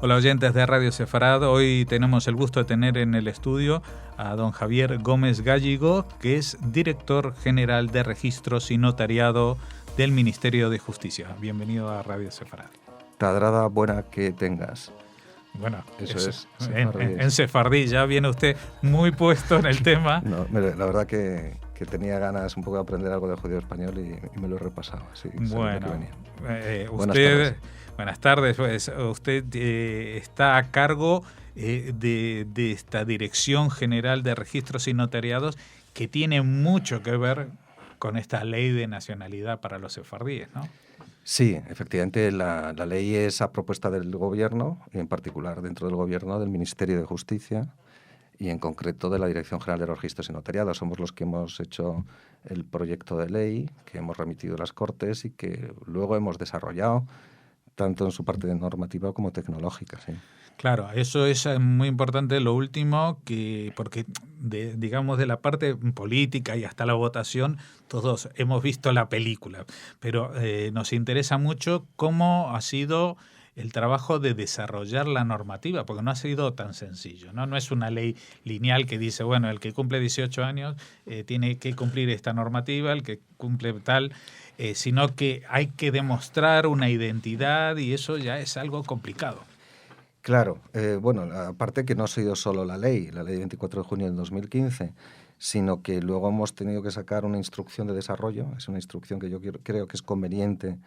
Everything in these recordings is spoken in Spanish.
Hola oyentes de Radio Sefarad, hoy tenemos el gusto de tener en el estudio a don Javier Gómez Gallego, que es director general de Registros y Notariado del Ministerio de Justicia. Bienvenido a Radio Sefarad. Tadrada buena que tengas. Bueno, eso es en sefardí, ya viene usted muy puesto en el tema. No, la verdad que tenía ganas un poco de aprender algo de judío español y me lo he repasado. Sí, bueno, usted... Buenas tardes. Pues, usted está a cargo de esta Dirección General de Registros y Notariados, que tiene mucho que ver con esta ley de nacionalidad para los sefardíes, ¿no? Sí, efectivamente la ley es a propuesta del gobierno, y en particular dentro del gobierno del Ministerio de Justicia y en concreto de la Dirección General de Registros y Notariados. Somos los que hemos hecho el proyecto de ley, que hemos remitido a las Cortes y que luego hemos desarrollado tanto en su parte normativa como tecnológica. Sí. Claro, eso es muy importante. Lo último, porque digamos de la parte política y hasta la votación, todos hemos visto la película, pero nos interesa mucho cómo ha sido el trabajo de desarrollar la normativa, porque no ha sido tan sencillo, ¿no? No es una ley lineal que dice, bueno, el que cumple 18 años tiene que cumplir esta normativa, el que cumple tal, sino que hay que demostrar una identidad y eso ya es algo complicado. Claro, bueno, aparte que no ha sido solo la ley 24 de junio del 2015, sino que luego hemos tenido que sacar una instrucción de desarrollo, es una instrucción que yo creo que es conveniente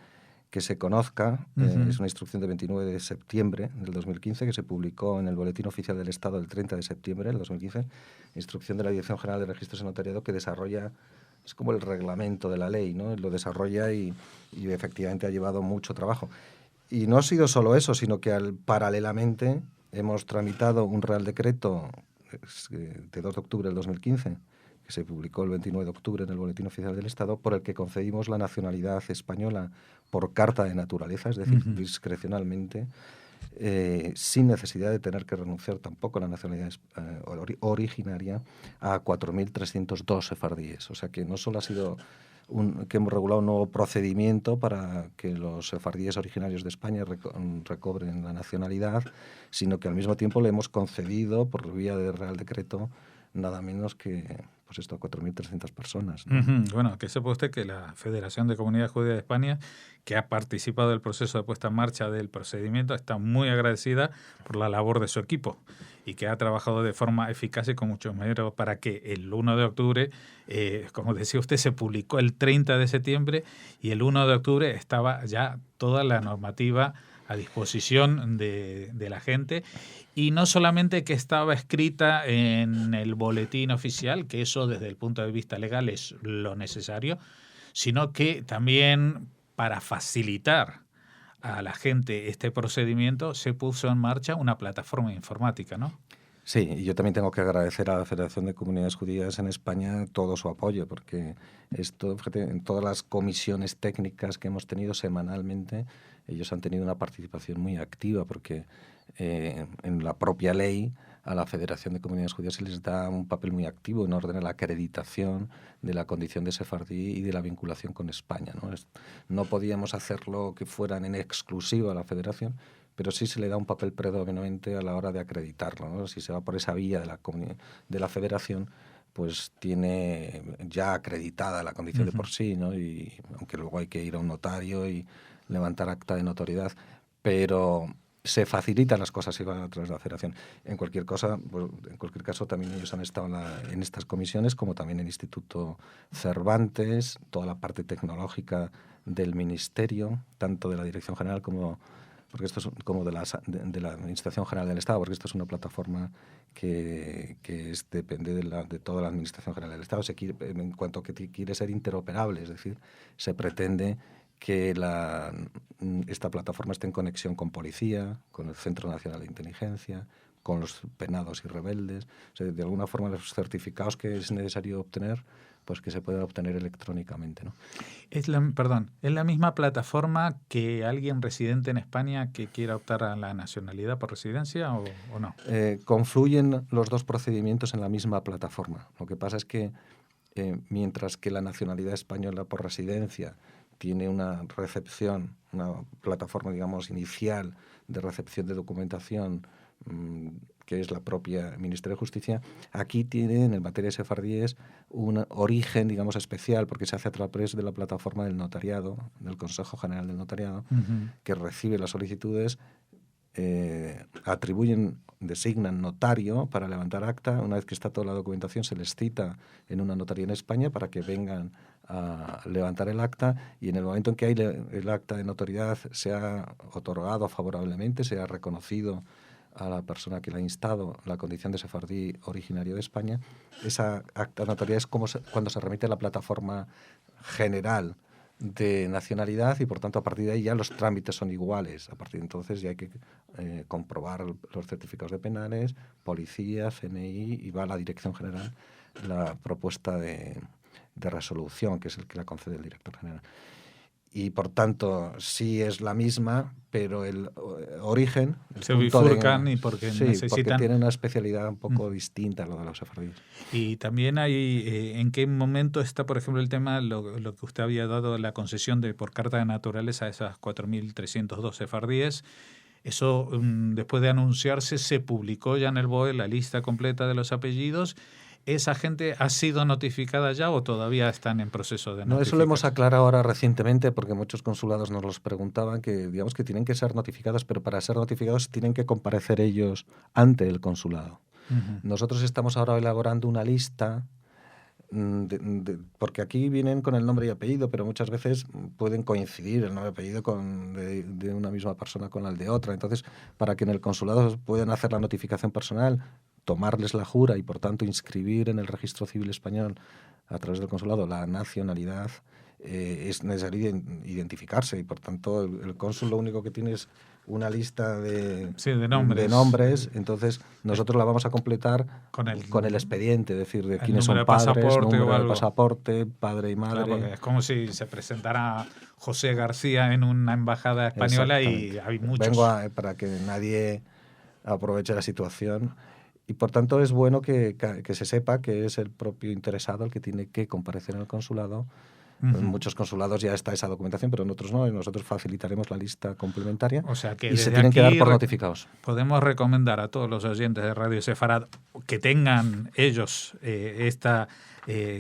que se conozca. Es una instrucción de 29 de septiembre del 2015 que se publicó en el Boletín Oficial del Estado el 30 de septiembre del 2015, instrucción de la Dirección General de Registros y Notariado que desarrolla, es como el reglamento de la ley, ¿no? Lo desarrolla y efectivamente ha llevado mucho trabajo. Y no ha sido solo eso, sino que paralelamente hemos tramitado un Real Decreto de 2 de octubre del 2015, que se publicó el 29 de octubre en el Boletín Oficial del Estado, por el que concedimos la nacionalidad española por carta de naturaleza, es decir, discrecionalmente, sin necesidad de tener que renunciar tampoco a la nacionalidad originaria a 4.302 sefardíes. O sea que no solo ha sido que hemos regulado un nuevo procedimiento para que los sefardíes originarios de España recobren la nacionalidad, sino que al mismo tiempo le hemos concedido, por vía de Real Decreto, nada menos que pues esto, a 4.300 personas, ¿no? Bueno, que sepa usted que la Federación de Comunidades Judías de España, que ha participado del proceso de puesta en marcha del procedimiento, está muy agradecida por la labor de su equipo y que ha trabajado de forma eficaz y con mucho esmero para que el 1 de octubre, como decía usted, se publicó el 30 de septiembre y el 1 de octubre estaba ya toda la normativa a disposición de la gente, y no solamente que estaba escrita en el boletín oficial, que eso desde el punto de vista legal es lo necesario, sino que también para facilitar a la gente este procedimiento se puso en marcha una plataforma informática, ¿no? Sí, y yo también tengo que agradecer a la Federación de Comunidades Judías en España todo su apoyo, porque esto, fíjate, en todas las comisiones técnicas que hemos tenido semanalmente, ellos han tenido una participación muy activa, porque en la propia ley a la Federación de Comunidades Judías se les da un papel muy activo en orden a la acreditación de la condición de sefardí y de la vinculación con España, ¿no? No podíamos hacerlo que fueran en exclusiva a la Federación, pero sí se le da un papel predominante a la hora de acreditarlo, ¿no? Si se va por esa vía de la Federación, pues tiene ya acreditada la condición de por sí, ¿no? Y aunque luego hay que ir a un notario y levantar acta de notoriedad, pero se facilitan las cosas si van a través de la Federación. En cualquier caso, también ellos han estado en estas comisiones, como también el Instituto Cervantes, toda la parte tecnológica del Ministerio, tanto de la Dirección General como de la Administración General del Estado, porque esto es una plataforma que depende de toda la Administración General del Estado. En cuanto a que quiere ser interoperable, es decir, se pretende que esta plataforma esté en conexión con policía, con el Centro Nacional de Inteligencia, con los penados y rebeldes. O sea, de alguna forma los certificados que es necesario obtener, pues que se puedan obtener electrónicamente, ¿no? ¿Es la misma plataforma que alguien residente en España que quiera optar a la nacionalidad por residencia o no? Confluyen los dos procedimientos en la misma plataforma. Lo que pasa es que mientras que la nacionalidad española por residencia tiene una recepción, una plataforma, digamos, inicial de recepción de documentación, que es la propia Ministerio de Justicia. Aquí tienen, en materia de sefardíes, un origen, digamos, especial, porque se hace a través de la plataforma del notariado, del Consejo General del Notariado, que recibe las solicitudes, designan notario para levantar acta. Una vez que está toda la documentación, se les cita en una notaría en España para que vengan a levantar el acta, y en el momento en que el acta de notoriedad sea otorgado favorablemente, sea reconocido a la persona que la ha instado la condición de sefardí originario de España, esa acta de notoriedad es como cuando se remite a la plataforma general de nacionalidad, y por tanto a partir de ahí ya los trámites son iguales. A partir de entonces ya hay que comprobar los certificados de penales, policía, CNI, y va a la Dirección General la propuesta de resolución, que es el que la concede el director general. Y por tanto sí es la misma, pero el origen... Se bifurcan y porque necesitan... porque tiene una especialidad un poco distinta a lo de los sefardíes. Y también hay, ¿en qué momento está, por ejemplo, el tema, lo que usted había dado, la concesión por carta de naturaleza a esas 4.302 sefardíes? Eso, después de anunciarse, se publicó ya en el BOE la lista completa de los apellidos. ¿Esa gente ha sido notificada ya o todavía están en proceso de notificación? No, eso lo hemos aclarado ahora recientemente, porque muchos consulados nos los preguntaban, que digamos que tienen que ser notificados, pero para ser notificados tienen que comparecer ellos ante el consulado. Nosotros estamos ahora elaborando una lista, porque aquí vienen con el nombre y apellido, pero muchas veces pueden coincidir el nombre y apellido de una misma persona con el de otra. Entonces, para que en el consulado puedan hacer la notificación personal, tomarles la jura y, por tanto, inscribir en el registro civil español a través del consulado la nacionalidad, es necesario identificarse, y, por tanto, el cónsul lo único que tiene es una lista de nombres. Entonces, nosotros la vamos a completar con el expediente, es decir, de quiénes son padres, número de pasaporte, padre y madre. Claro, es como si se presentara José García en una embajada española y hay muchos. Vengo para que nadie aproveche la situación. Y por tanto es bueno que se sepa que es el propio interesado el que tiene que comparecer en el consulado. En muchos consulados ya está esa documentación, pero en otros no, y nosotros facilitaremos la lista complementaria. O sea que y se tienen que dar por notificados. Podemos recomendar a todos los oyentes de Radio Sefarad que tengan ellos esta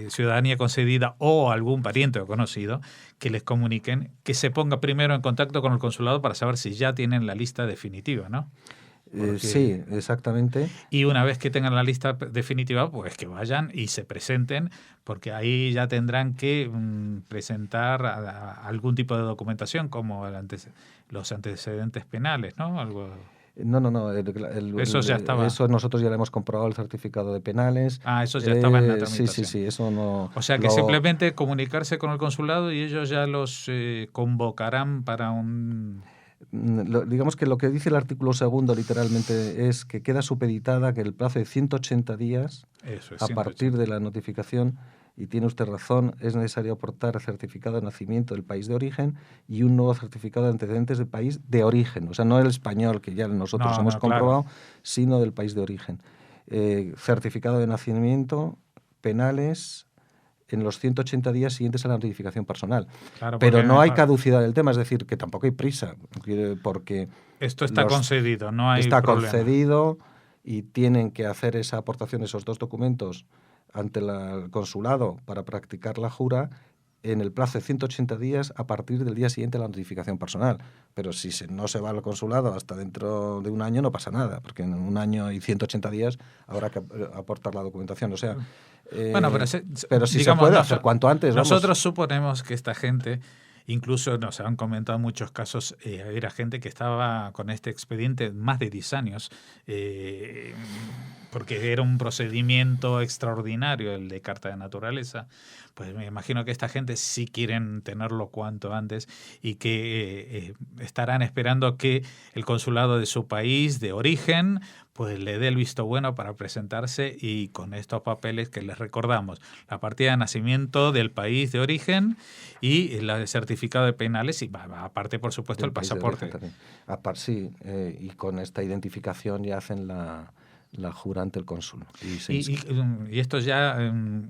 ciudadanía concedida o algún pariente o conocido, que les comuniquen, que se ponga primero en contacto con el consulado para saber si ya tienen la lista definitiva, ¿no? Sí, exactamente. Y una vez que tengan la lista definitiva, pues que vayan y se presenten, porque ahí ya tendrán que presentar algún tipo de documentación, como los antecedentes penales, ¿no? Algo. No. Eso ya estaba. Eso nosotros ya le hemos comprobado, el certificado de penales. Eso ya estaba en la tramitación. Sí, eso no. O sea que simplemente comunicarse con el consulado y ellos ya los convocarán para un... Digamos que lo que dice el artículo 2 literalmente es que queda supeditada que el plazo de 180 días, a partir de la notificación, y tiene usted razón, es necesario aportar certificado de nacimiento del país de origen y un nuevo certificado de antecedentes del país de origen. O sea, no el español, que ya nosotros hemos comprobado, claro, sino del país de origen. Certificado de nacimiento, penales, en los 180 días siguientes a la notificación personal. Claro, pero no hay caducidad del tema, es decir, que tampoco hay prisa, porque... Esto está concedido, no hay está problema. Concedido, y tienen que hacer esa aportación, esos dos documentos, ante el consulado para practicar la jura en el plazo de 180 días a partir del día siguiente a la notificación personal. Pero si no se va al consulado hasta dentro de un año, no pasa nada, porque en un año y 180 días habrá que aportar la documentación. O sea, pero si digamos, se puede hacer cuanto antes. Nosotros suponemos que esta gente, incluso nos han comentado en muchos casos, era gente que estaba con este expediente más de 10 años, porque era un procedimiento extraordinario el de carta de naturaleza. Pues me imagino que esta gente sí quieren tenerlo cuanto antes y que estarán esperando que el consulado de su país de origen pues le dé el visto bueno para presentarse, y con estos papeles que les recordamos: la partida de nacimiento del país de origen y el certificado de penales, y aparte, por supuesto, el pasaporte. Sí, y con esta identificación ya hacen la jura ante el cónsul. Y esto es ya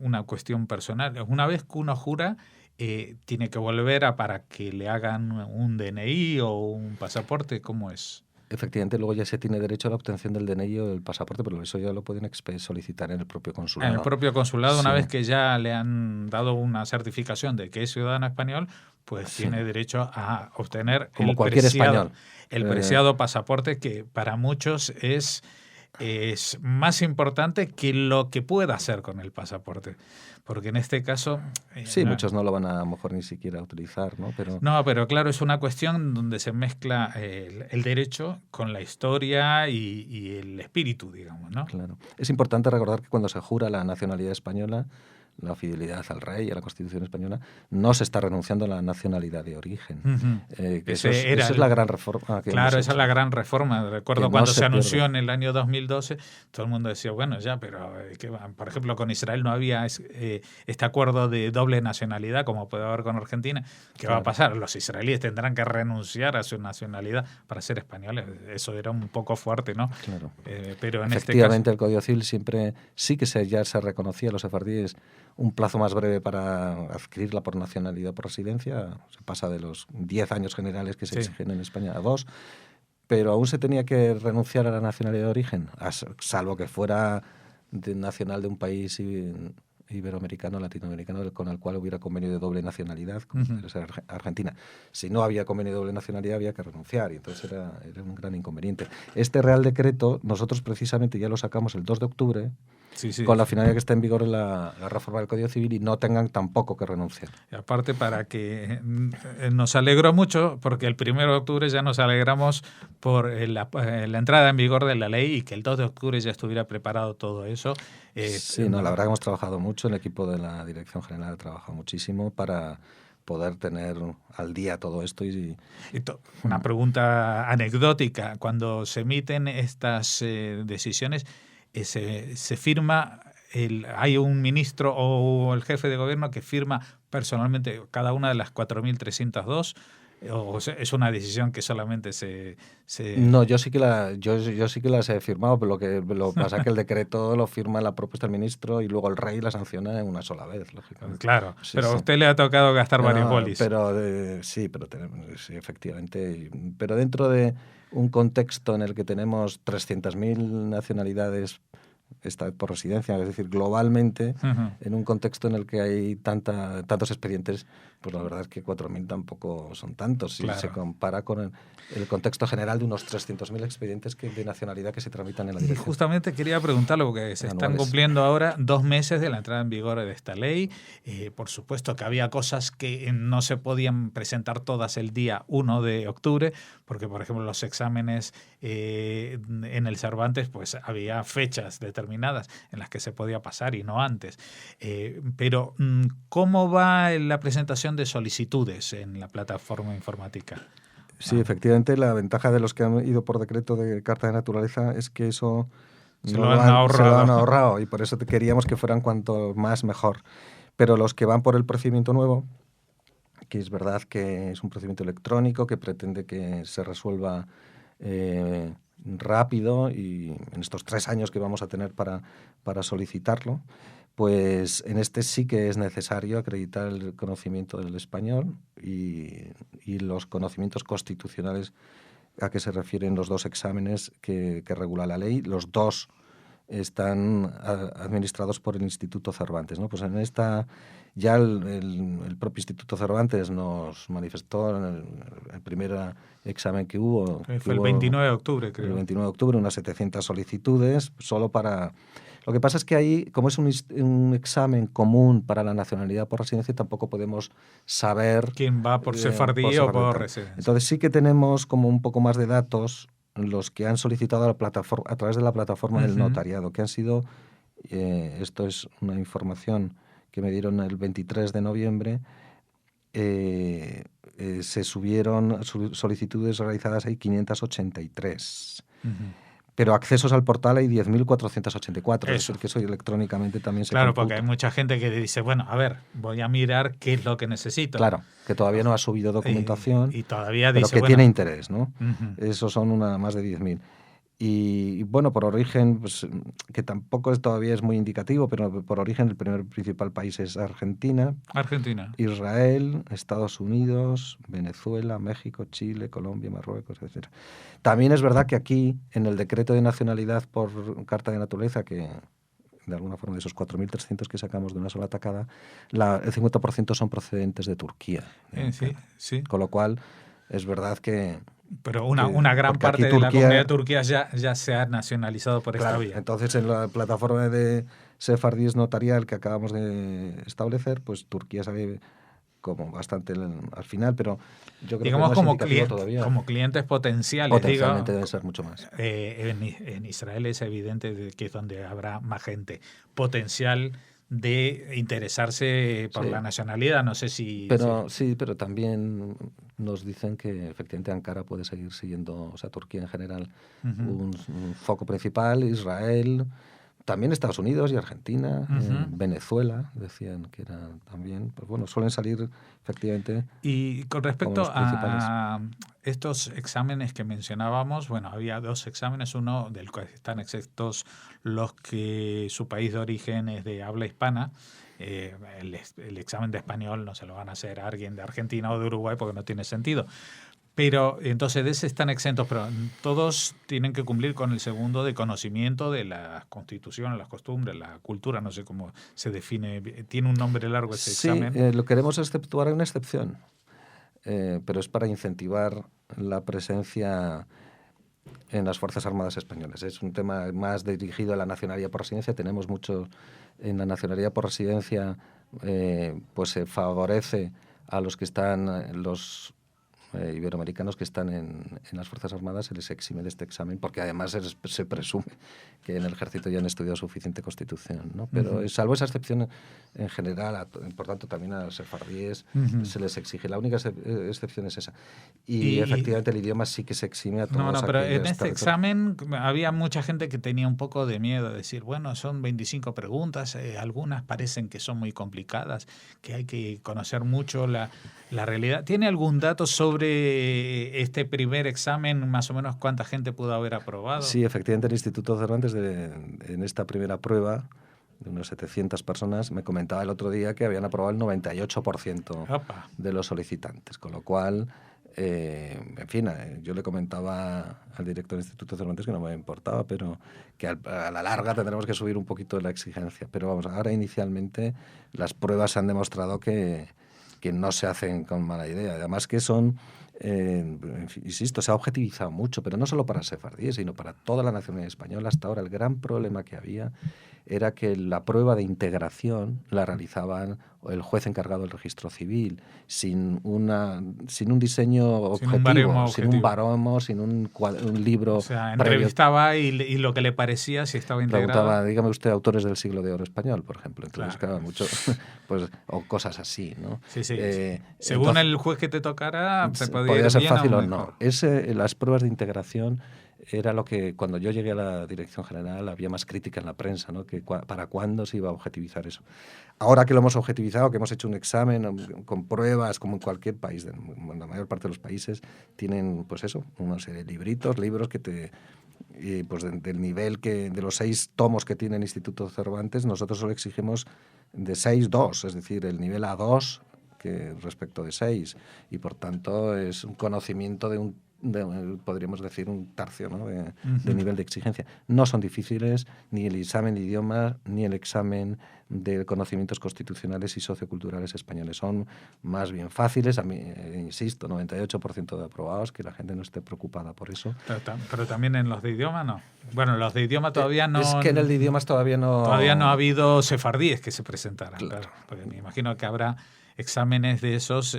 una cuestión personal. Una vez que uno jura, tiene que volver para que le hagan un DNI o un pasaporte. ¿Cómo es? Efectivamente, luego ya se tiene derecho a la obtención del DNI o del pasaporte, pero eso ya lo pueden solicitar en el propio consulado. En el propio consulado, una Sí. vez que ya le han dado una certificación de que es ciudadano español, pues Sí. tiene derecho a obtener Como cualquier español. El preciado pasaporte, que para muchos es más importante que lo que pueda hacer con el pasaporte. Porque en este caso... Sí, muchos no lo van a lo mejor ni siquiera utilizar, ¿no? Pero claro, es una cuestión donde se mezcla el derecho con la historia y el espíritu, digamos, ¿no? Claro. Es importante recordar que cuando se jura la nacionalidad española, la fidelidad al rey y a la Constitución española, no se está renunciando a la nacionalidad de origen. Esa es la gran reforma. Claro, esa es la gran reforma. Recuerdo cuando se anunció en el año 2012, todo el mundo decía, bueno, ya, pero por ejemplo con Israel no había este acuerdo de doble nacionalidad como puede haber con Argentina. ¿Qué va a pasar? Los israelíes tendrán que renunciar a su nacionalidad para ser españoles. Eso era un poco fuerte, ¿no? Claro. Pero en efectivamente, el Código Civil siempre sí que ya se reconocía a los sefardíes un plazo más breve para adquirirla por nacionalidad o por residencia. Se pasa de los 10 años generales que se exigen en España a 2, pero aún se tenía que renunciar a la nacionalidad de origen, salvo que fuera nacional de un país iberoamericano, latinoamericano, con el cual hubiera convenio de doble nacionalidad, como Argentina. Si no había convenio de doble nacionalidad, había que renunciar, y entonces era un gran inconveniente. Este Real Decreto, nosotros precisamente ya lo sacamos el 2 de octubre, con la finalidad que está en vigor la reforma del Código Civil y no tengan tampoco que renunciar. Y aparte, para que nos alegró mucho, porque el 1 de octubre ya nos alegramos por la entrada en vigor de la ley y que el 2 de octubre ya estuviera preparado todo eso. La verdad que hemos trabajado mucho, el equipo de la Dirección General ha trabajado muchísimo para poder tener al día todo esto. Una pregunta anecdótica, cuando se emiten estas decisiones, se firma, hay un ministro o el jefe de gobierno que firma personalmente cada una de las 4.302, o es una decisión que solamente se... No, yo sí que las he firmado, pero lo que pasa es que el decreto lo firma la propuesta del ministro y luego el rey la sanciona en una sola vez, lógicamente. Claro, pero a usted le ha tocado gastar varios bolis. Sí, efectivamente. Pero dentro de un contexto en el que tenemos 300.000 nacionalidades por residencia, es decir, globalmente, en un contexto en el que hay tantos expedientes, pues la verdad es que 4.000 tampoco son tantos si se compara con el contexto general de unos 300.000 expedientes de nacionalidad que se tramitan en la dirección. Y justamente quería preguntarle, porque se están cumpliendo ahora 2 meses de la entrada en vigor de esta ley. Por supuesto que había cosas que no se podían presentar todas el día 1 de octubre, porque, por ejemplo, los exámenes en el Cervantes, pues había fechas determinadas en las que se podía pasar y no antes. Pero, ¿cómo va la presentación de solicitudes en la plataforma informática? Sí, efectivamente, la ventaja de los que han ido por decreto de carta de naturaleza es que eso se lo han ahorrado y por eso queríamos que fueran cuanto más mejor. Pero los que van por el procedimiento nuevo, que es verdad que es un procedimiento electrónico que pretende que se resuelva rápido y en estos 3 años que vamos a tener para solicitarlo, pues en este sí que es necesario acreditar el conocimiento del español y los conocimientos constitucionales a que se refieren los 2 exámenes que regula la ley. Los 2 están administrados por el Instituto Cervantes, ¿no? Pues en esta ya el propio Instituto Cervantes nos manifestó en el primer examen que hubo. Fue el 29 de octubre, creo. El 29 de octubre, unas 700 solicitudes solo para... Lo que pasa es que ahí, como es un examen común para la nacionalidad por residencia, tampoco podemos saber... ¿Quién va por sefardí o por residencia? Entonces sí que tenemos como un poco más de datos los que han solicitado a través de la plataforma del notariado, que han sido, esto es una información que me dieron el 23 de noviembre, se subieron solicitudes realizadas ahí 583. Pero accesos al portal hay 10.484, es decir, que eso electrónicamente también se computa. Porque hay mucha gente que dice, bueno, a ver, voy a mirar qué es lo que necesito. Claro, que todavía no ha subido documentación, y todavía pero dice, que tiene interés, ¿no? Esos son más de 10.000. Y bueno, por origen, pues, que tampoco todavía es muy indicativo, pero por origen el primer principal país es Argentina, Argentina. Israel, Estados Unidos, Venezuela, México, Chile, Colombia, Marruecos, etc. También es verdad que aquí, en el decreto de nacionalidad por carta de naturaleza, que de alguna forma de esos 4.300 que sacamos de una sola tacada, el 50% son procedentes de Turquía, de Sí, Ankara. sí. Con lo cual, es verdad que Pero una gran porque aquí parte de la comunidad Turquía, turquía ya se ha nacionalizado por esta claro, vía. entonces en la plataforma de sefardíes notarial que acabamos de establecer, pues Turquía sale como bastante al final, pero yo creo que Digamos no es indicativo todavía. como clientes potenciales, Potencialmente digo, debe ser mucho más. en Israel es evidente que es donde habrá más gente potencial de interesarse por Sí, la nacionalidad. No sé si... pero sí, pero también nos dicen que efectivamente Ankara puede seguir siguiendo, o sea, Turquía en general, Ujú, un foco principal, Israel, también Estados Unidos y Argentina, ujú. Venezuela, decían que era también, pues bueno, suelen salir efectivamente Y con como respecto los principales. a estos exámenes que mencionábamos, bueno, había dos exámenes, uno del cual están exentos los que su país de origen es de habla hispana. El examen de español no se lo van a hacer a alguien de Argentina o de Uruguay porque no tiene sentido. Pero entonces de ese están exentos, pero todos tienen que cumplir con el segundo de conocimiento de la constitución, las costumbres, la cultura, no sé cómo se define. Tiene un nombre largo ese Sí, examen. lo queremos exceptuar en una excepción, pero es para incentivar la presencia en las Fuerzas Armadas Españolas. Es un tema más dirigido a la nacionalidad por residencia. Tenemos mucho en la nacionalidad por residencia, pues se favorece a los que están, los iberoamericanos que están en las Fuerzas Armadas, se les exime de este examen, porque además se presume que en el ejército ya han estudiado suficiente constitución, ¿no? Pero salvo esa excepción, en general, por tanto también a los sefardíes se les exige. La única excepción es esa. Y Y, efectivamente el idioma sí que se exime a no, todos no, pero en aquellos este territorios. examen había mucha gente que tenía un poco de miedo de decir, bueno, son 25 preguntas, algunas parecen que son muy complicadas, que hay que conocer mucho la realidad. ¿Tiene algún dato sobre este primer examen, más o menos cuánta gente pudo haber aprobado? Sí, efectivamente el Instituto Cervantes en esta primera prueba de unas 700 personas me comentaba el otro día que habían aprobado el 98% Opa. de los solicitantes, con lo cual, en fin, yo le comentaba al director del Instituto Cervantes que no me importaba, pero que a la larga tendremos que subir un poquito la exigencia. Pero vamos, ahora inicialmente las pruebas han demostrado que no se hacen con mala idea. Además que son, insisto, se ha objetivizado mucho, pero no solo para sefardíes, sino para toda la nacionalidad española. Hasta ahora el gran problema que había era que la prueba de integración la realizaban el juez encargado del registro civil, sin un diseño Sin un baremo objetivo, sin un objetivo. baremo, sin un O libro sea, previo. entrevistaba y lo que le parecía, si estaba integrado. Preguntaba, dígame usted, autores del Siglo de Oro español, por ejemplo. Entonces, Claro. claro, mucho, pues, o cosas así, ¿no? Sí, sí. Según Entonces, el juez que te tocara, se podía podía ir ser bien o fácil o mejor. no. Las pruebas de integración era lo que, cuando yo llegué a la dirección general, había más crítica en la prensa, ¿no? Que para cuándo se iba a objetivizar eso. Ahora que lo hemos objetivizado, que hemos hecho un examen con pruebas, como en cualquier país, en la mayor parte de los países, tienen, pues eso, una serie de libros que te... Y pues del nivel de los 6 tomos que tiene el Instituto Cervantes, nosotros solo exigimos de 6, 2, es decir, el nivel A2 que respecto de 6, y por tanto es un conocimiento podríamos decir, un tercio, ¿no? de nivel de exigencia. No son difíciles ni el examen de idioma ni el examen de conocimientos constitucionales y socioculturales españoles. Son más bien fáciles, a mí, insisto, 98% de aprobados, que la gente no esté preocupada por eso. Pero también en los de idioma no. Bueno, los de idioma todavía no. Es que en el de idiomas todavía no... Todavía no ha habido sefardíes que se presentaran, Claro. porque me imagino que habrá exámenes de esos,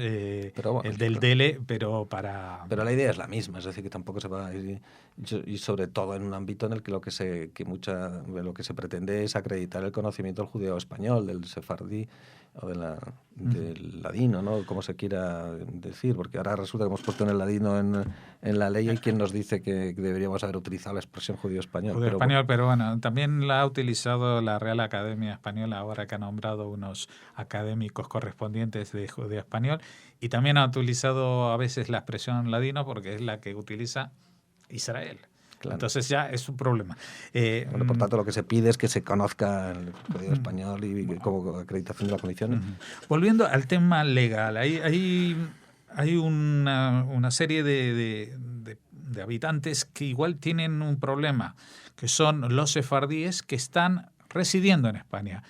Pero bueno, el del DELE, pero para... Pero la idea es la misma, es decir, que tampoco se va a ir, y sobre todo en un ámbito en el que lo que se pretende es acreditar el conocimiento del judeo-español, del sefardí o del ladino, ¿no? Como se quiera decir, porque ahora resulta que hemos puesto en el ladino en la ley y quien nos dice que deberíamos haber utilizado la expresión judío-español. Judeo-español, pero bueno, también la ha utilizado la Real Academia Española ahora que ha nombrado unos académicos correspondientes de judeo-español, y también ha utilizado a veces la expresión ladino porque es la que utiliza Israel. Claro. Entonces ya es un problema. Bueno, por tanto, lo que se pide es que se conozca el Código Español y como acreditación de la Comisión. Volviendo al tema legal, hay una serie de habitantes que igual tienen un problema, que son los sefardíes que están residiendo en España.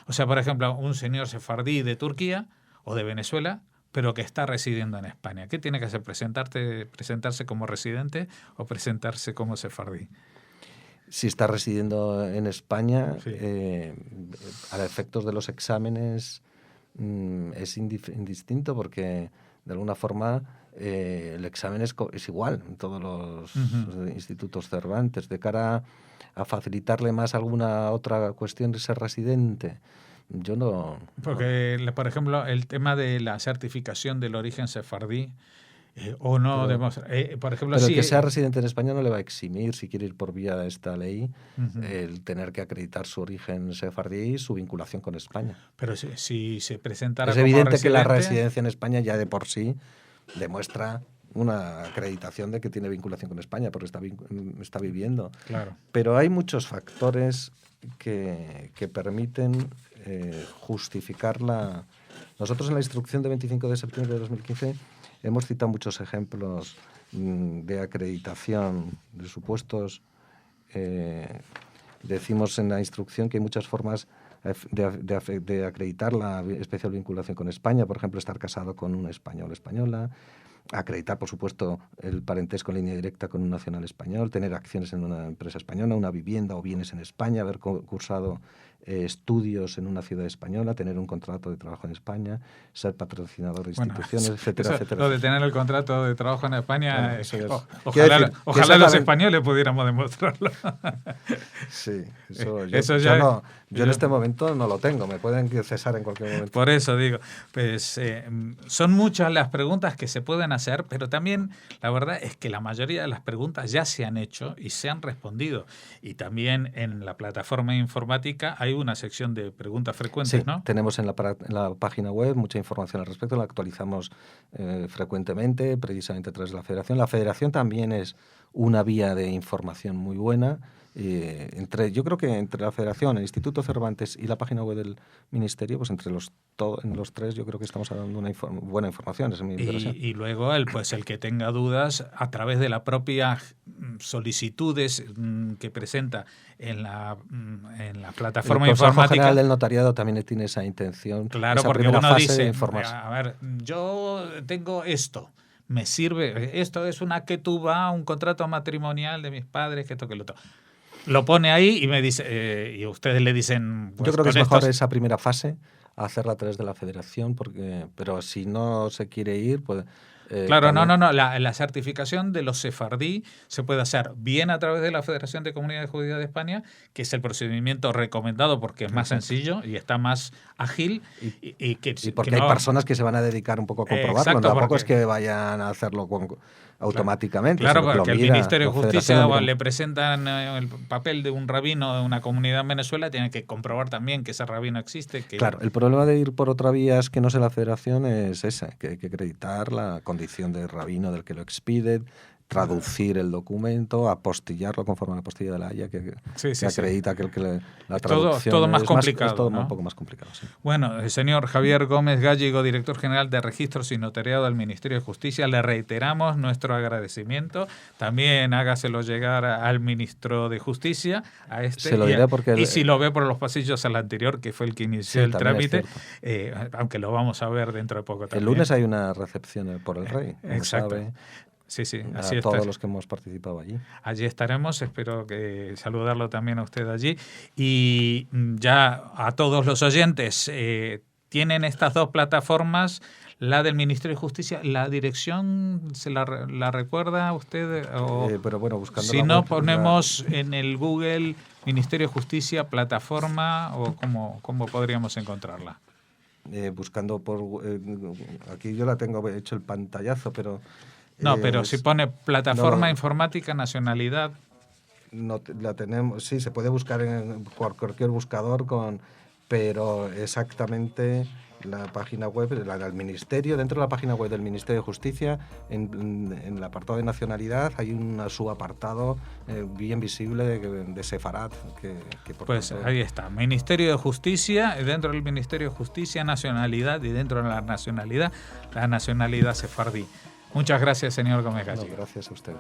O sea, por ejemplo, un señor sefardí de Turquía o de Venezuela, pero que está residiendo en España. ¿Qué tiene que hacer? ¿Presentarse como residente o presentarse como sefardí? Si está residiendo en España, Sí. a efectos de los exámenes es indistinto porque, de alguna forma, el examen es igual en todos los institutos Cervantes. De cara a facilitarle más alguna otra cuestión de ser residente, yo no... Porque, por ejemplo, el tema de la certificación del origen sefardí o no demostra. Por ejemplo, pero sí, el que sea residente en España no le va a eximir, si quiere ir por vía de esta ley, el tener que acreditar su origen sefardí y su vinculación con España. Pero si se presentara es como evidente residente, que la residencia en España ya de por sí demuestra una acreditación de que tiene vinculación con España, porque está viviendo. Claro. Pero hay muchos factores que permiten justificar la... Nosotros en la instrucción de 25 de septiembre de 2015 hemos citado muchos ejemplos de acreditación de supuestos. Decimos en la instrucción que hay muchas formas de acreditar la especial vinculación con España, por ejemplo, estar casado con un español o española, acreditar, por supuesto, el parentesco en línea directa con un nacional español, tener acciones en una empresa española, una vivienda o bienes en España, haber cursado estudios en una ciudad española, tener un contrato de trabajo en España, ser patrocinador de instituciones, etcétera, etcétera. Lo de tener el contrato de trabajo en España, ojalá los españoles pudiéramos demostrarlo. Sí, yo en este momento no lo tengo, me pueden cesar en cualquier momento. Por eso digo, pues son muchas las preguntas que se pueden hacer, pero también la verdad es que la mayoría de las preguntas ya se han hecho y se han respondido. Y también en la plataforma informática hay una sección de preguntas frecuentes, sí, ¿no? Tenemos en la página web mucha información al respecto, la actualizamos frecuentemente, precisamente a través de la Federación. La Federación también es una vía de información muy buena. Yo creo que entre la Federación, el Instituto Cervantes y la página web del Ministerio, pues entre los tres yo creo que estamos dando una buena información. Esa es mi impresión. Y luego el que tenga dudas a través de la propia solicitudes que presenta en la plataforma el Consejo informática. General del Notariado también tiene esa intención. Claro, esa porque primera uno fase dice, de informarse. a ver, yo tengo esto. Me sirve, esto es una ketubá, un contrato matrimonial de mis padres, que esto, que lo otro. Lo pone ahí y me dice, y ustedes le dicen... Pues, yo creo que es mejor esa primera fase hacerla a través de la Federación, pero si no se quiere ir, pues... Claro, también... no. La certificación de los sefardí se puede hacer bien a través de la Federación de Comunidades Judías de España, que es el procedimiento recomendado porque es más sencillo y está más ágil. Y porque hay personas que se van a dedicar un poco a comprobarlo. Exacto, tampoco es que vayan a hacerlo automáticamente. Claro, porque el Ministerio de Justicia le presentan el papel de un rabino de una comunidad en Venezuela, tiene que comprobar también que ese rabino existe. Claro, el problema de ir por otra vía que no sea la Federación es ese, que hay que acreditar la condición de rabino del que lo expide, traducir el documento, apostillarlo conforme a la apostilla de la Haya, que acredita que la traducción todo más complicado. Es todo ¿no? un poco más complicado, sí. Bueno, el señor Javier Gómez Gallego, director general de Registros y Notariado del Ministerio de Justicia, le reiteramos nuestro agradecimiento. También hágaselo llegar al ministro de Justicia, a este. Se lo diré porque si lo ve por los pasillos al anterior, que fue el que inició el trámite, aunque lo vamos a ver dentro de poco también. El lunes hay una recepción por el Rey. Exacto. Sabe. Sí, así a todos los que hemos participado allí. Allí estaremos, espero que saludarlo también a usted allí. Y ya a todos los oyentes, tienen estas dos plataformas, la del Ministerio de Justicia, ¿la dirección se la recuerda usted? Pero bueno, buscando si no, ponemos en el Google Ministerio de Justicia, plataforma, o ¿cómo podríamos encontrarla? Buscando por... aquí yo la tengo hecho el pantallazo, pero... No, pero si pone plataforma informática nacionalidad. No la tenemos, sí, se puede buscar por cualquier buscador pero exactamente la página web del Ministerio, dentro de la página web del Ministerio de Justicia, en el apartado de nacionalidad, hay un subapartado bien visible de Sefarat. Que por pues tanto, ahí está, Ministerio de Justicia, dentro del Ministerio de Justicia, nacionalidad, y dentro de la nacionalidad sefardí. Muchas gracias, señor Gómez Gallego. Gracias a usted.